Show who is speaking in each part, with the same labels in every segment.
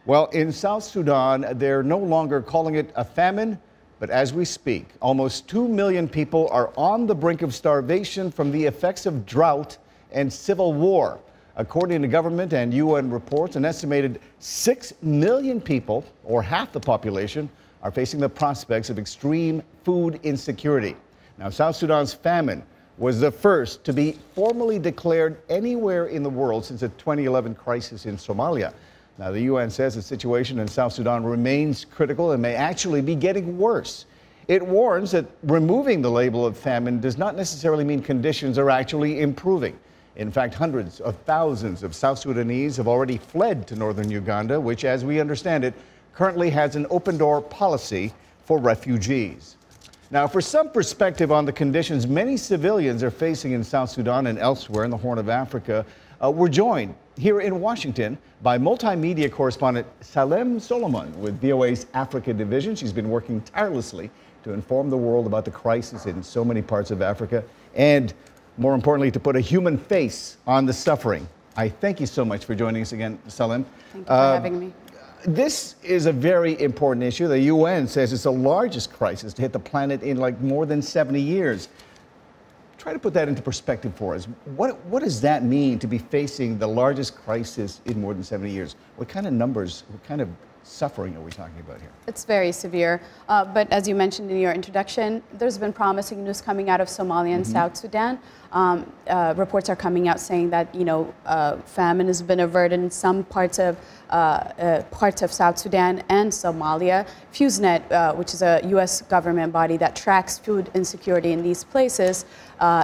Speaker 1: Well, in South Sudan, they're no longer calling it a famine, but as we speak, almost 2 million people are on the brink of starvation from the effects of drought and civil war. According to government and UN reports, an estimated 6 million people, or half the population, are facing the prospects of extreme food insecurity. Now, South Sudan's famine was the first to be formally declared anywhere in the world since the 2011 crisis in Somalia. Now, the UN says the situation in South Sudan remains critical and may actually be getting worse. It warns that removing the label of famine does not necessarily mean conditions are actually improving. In fact, hundreds of thousands of South Sudanese have already fled to northern Uganda, which, as we understand it, currently has an open-door policy for refugees. Now, for some perspective on the conditions many civilians are facing in South Sudan and elsewhere in the Horn of Africa, we're joined here in Washington by multimedia correspondent Salem Solomon with VOA's Africa Division. She's been working tirelessly to inform the world about the crisis in so many parts of Africa and, more importantly, to put a human face on the suffering. I thank you so much for joining us again, Salem.
Speaker 2: Thank you for having me.
Speaker 1: This is a very important issue. The UN says it's the largest crisis to hit the planet in like more than 70 years. Try to put that into perspective for us. What does that mean to be facing the largest crisis in more than 70 years? What kind of numbers, what kind of suffering are we talking about here?
Speaker 2: It's very severe, but as you mentioned in your introduction, there's been promising news coming out of Somalia and South Sudan. Reports are coming out saying that famine has been averted in some parts of South Sudan and Somalia. FuseNet, which is a U.S. government body that tracks food insecurity in these places,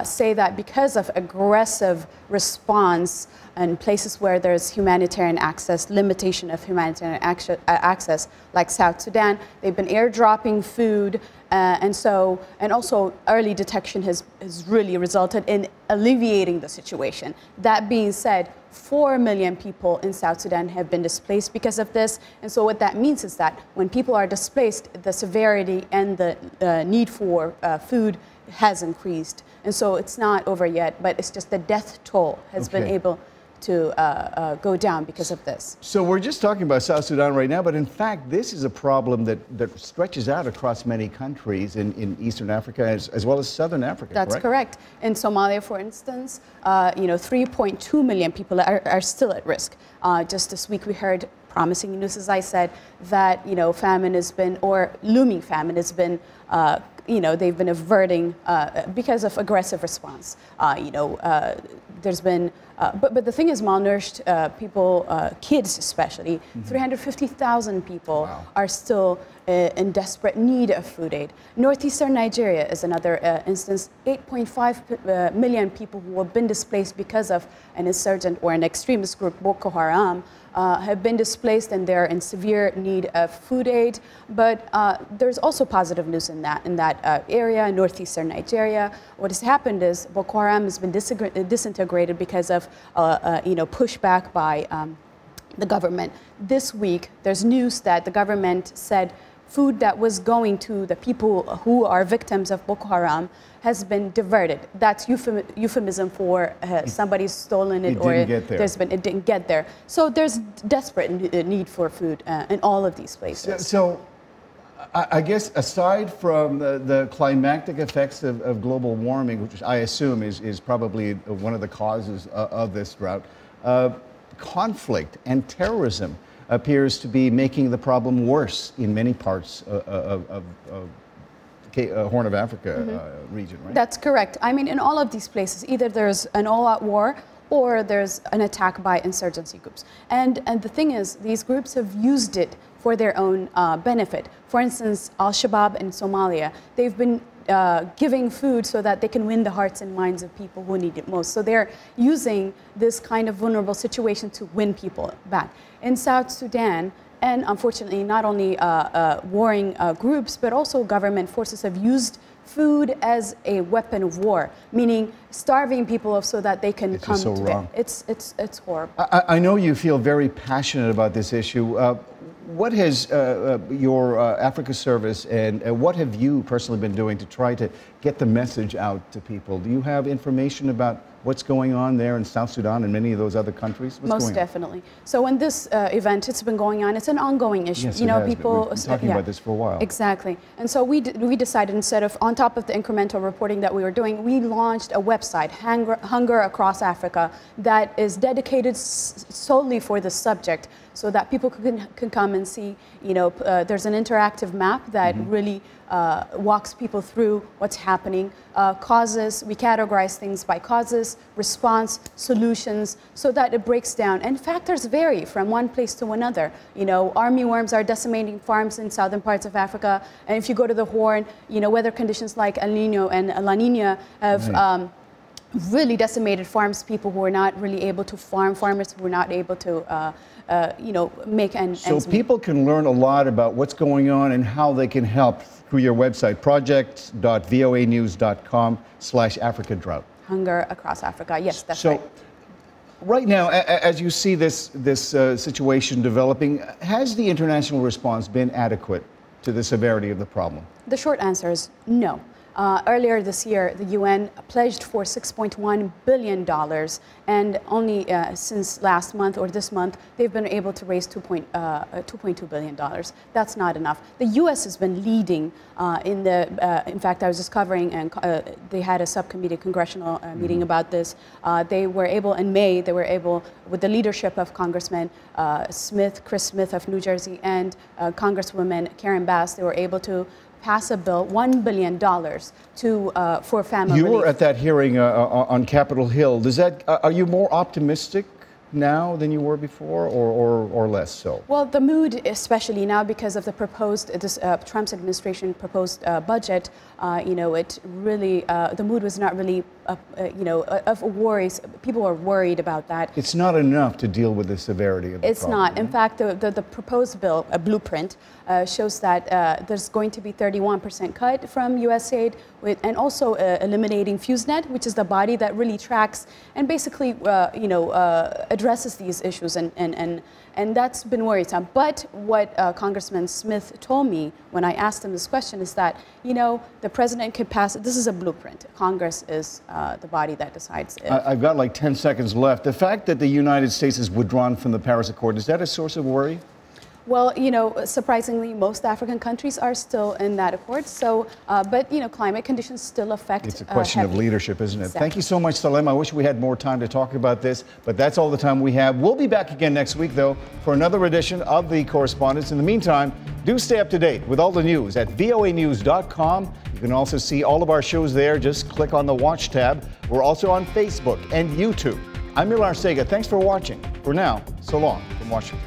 Speaker 2: say that because of aggressive response in places where there's humanitarian access, limitation of humanitarian access, like South Sudan, they've been airdropping food, and also early detection has really resulted in alleviating the situation. That being said, 4 million people in South Sudan have been displaced because of this, and so what that means is that when people are displaced, the severity and the need for food has increased, and so it's not over yet, but it's just the death toll has been able to go down because of this.
Speaker 1: So we're just talking about South Sudan right now, but in fact, this is a problem that stretches out across many countries in Eastern Africa as well as Southern Africa.
Speaker 2: That's correct. In Somalia, for instance, 3.2 million people are still at risk. Just this week, we heard promising news, as I said, that famine has been, or looming famine has been, they've been averting because of aggressive response. There's been, but the thing is, malnourished people, kids especially, 350,000 people are still in desperate need of food aid. Northeastern Nigeria is another instance. 8.5 million people who have been displaced because of an insurgent or an extremist group, Boko Haram, have been displaced, and they're in severe need of food aid. But there's also positive news in that area, northeastern Nigeria. What has happened is Boko Haram has been disintegrated because of pushback by the government. This week, there's news that the government said food that was going to the people who are victims of Boko Haram has been diverted. That's euphemism for somebody's stolen it, or it didn't get there. So there's desperate need for food in all of these places.
Speaker 1: So I guess aside from the climactic effects of global warming, which I assume is probably one of the causes of this drought, conflict and terrorism appears to be making the problem worse in many parts of Horn of Africa region, right?
Speaker 2: That's correct. I mean, in all of these places, either there's an all-out war or there's an attack by insurgency groups. And the thing is, these groups have used it for their own benefit. For instance, Al-Shabaab in Somalia, they've been giving food so that they can win the hearts and minds of people who need it most. So they're using this kind of vulnerable situation to win people back. In South Sudan, and unfortunately, not only warring groups, but also government forces have used food as a weapon of war, meaning starving people so that they can come to it. It's horrible.
Speaker 1: I know you feel very passionate about this issue. what has your Africa service and what have you personally been doing to try to get the message out to people? Do you have information about what's going on there in South Sudan and many of those other countries?
Speaker 2: Most definitely. So when this event, it's been going on, it's an ongoing issue.
Speaker 1: Yes,
Speaker 2: you know,
Speaker 1: people have been talking about this for a while.
Speaker 2: Exactly. And so we decided, instead of, on top of the incremental reporting that we were doing, we launched a website, Hunger Across Africa, that is dedicated solely for this subject, so that people can come and see, you know, there's an interactive map that really walks people through what's happening, causes, we categorize things by causes, response, solutions, so that it breaks down. And factors vary from one place to another. You know, armyworms are decimating farms in southern parts of Africa, and if you go to the Horn, you know, weather conditions like El Nino and La Nina have really decimated farms, people who are not really able to farm, farmers who are not able to you know, make ends meet.
Speaker 1: So people can learn a lot about what's going on and how they can help through your website, project.voanews.com/Africa Drought.
Speaker 2: Hunger Across Africa, yes, that's
Speaker 1: right.
Speaker 2: right.
Speaker 1: So right now, as you see this situation developing, has the international response been adequate to the severity of the problem?
Speaker 2: The short answer is no. Earlier this year, the UN pledged for $6.1 billion, and only since last month or this month, they've been able to raise $2.2 billion. That's not enough. The US has been leading in fact, I was just covering, and they had a subcommittee, congressional meeting about this. They were able, in May, with the leadership of Congressman Chris Smith of New Jersey, and Congresswoman Karen Bass, they were able to pass a bill, $1 billion for famine relief.
Speaker 1: You were at that hearing on Capitol Hill. Are you more optimistic now than you were before, or less so?
Speaker 2: Well, the mood, especially now because of the proposed, Trump's administration proposed budget, you know, it really, the mood was not really, you know, of worries. People are worried about that.
Speaker 1: It's not enough to deal with the severity of the problem.
Speaker 2: It's not. In fact, the proposed bill, a blueprint, shows that there's going to be 31% cut from U.S. aid, and also eliminating FuseNet, which is the body that really tracks and basically, you know, addresses these issues, and that's been worrisome. But what Congressman Smith told me when I asked him this question is that, you know, the president could pass, this is a blueprint. Congress is the body that decides if.
Speaker 1: I've got like 10 seconds left. The fact that the United States has withdrawn from the Paris Accord, is that a source of worry?
Speaker 2: Well, you know, surprisingly, most African countries are still in that accord. So, but, you know, climate conditions still affect.
Speaker 1: It's a question of leadership, isn't it?
Speaker 2: Exactly.
Speaker 1: Thank you so much, Salem. I wish we had more time to talk about this, but that's all the time we have. We'll be back again next week, though, for another edition of The Correspondents. In the meantime, do stay up to date with all the news at voanews.com. You can also see all of our shows there. Just click on the Watch tab. We're also on Facebook and YouTube. I'm Milar Sega. Thanks for watching. For now, so long from Washington.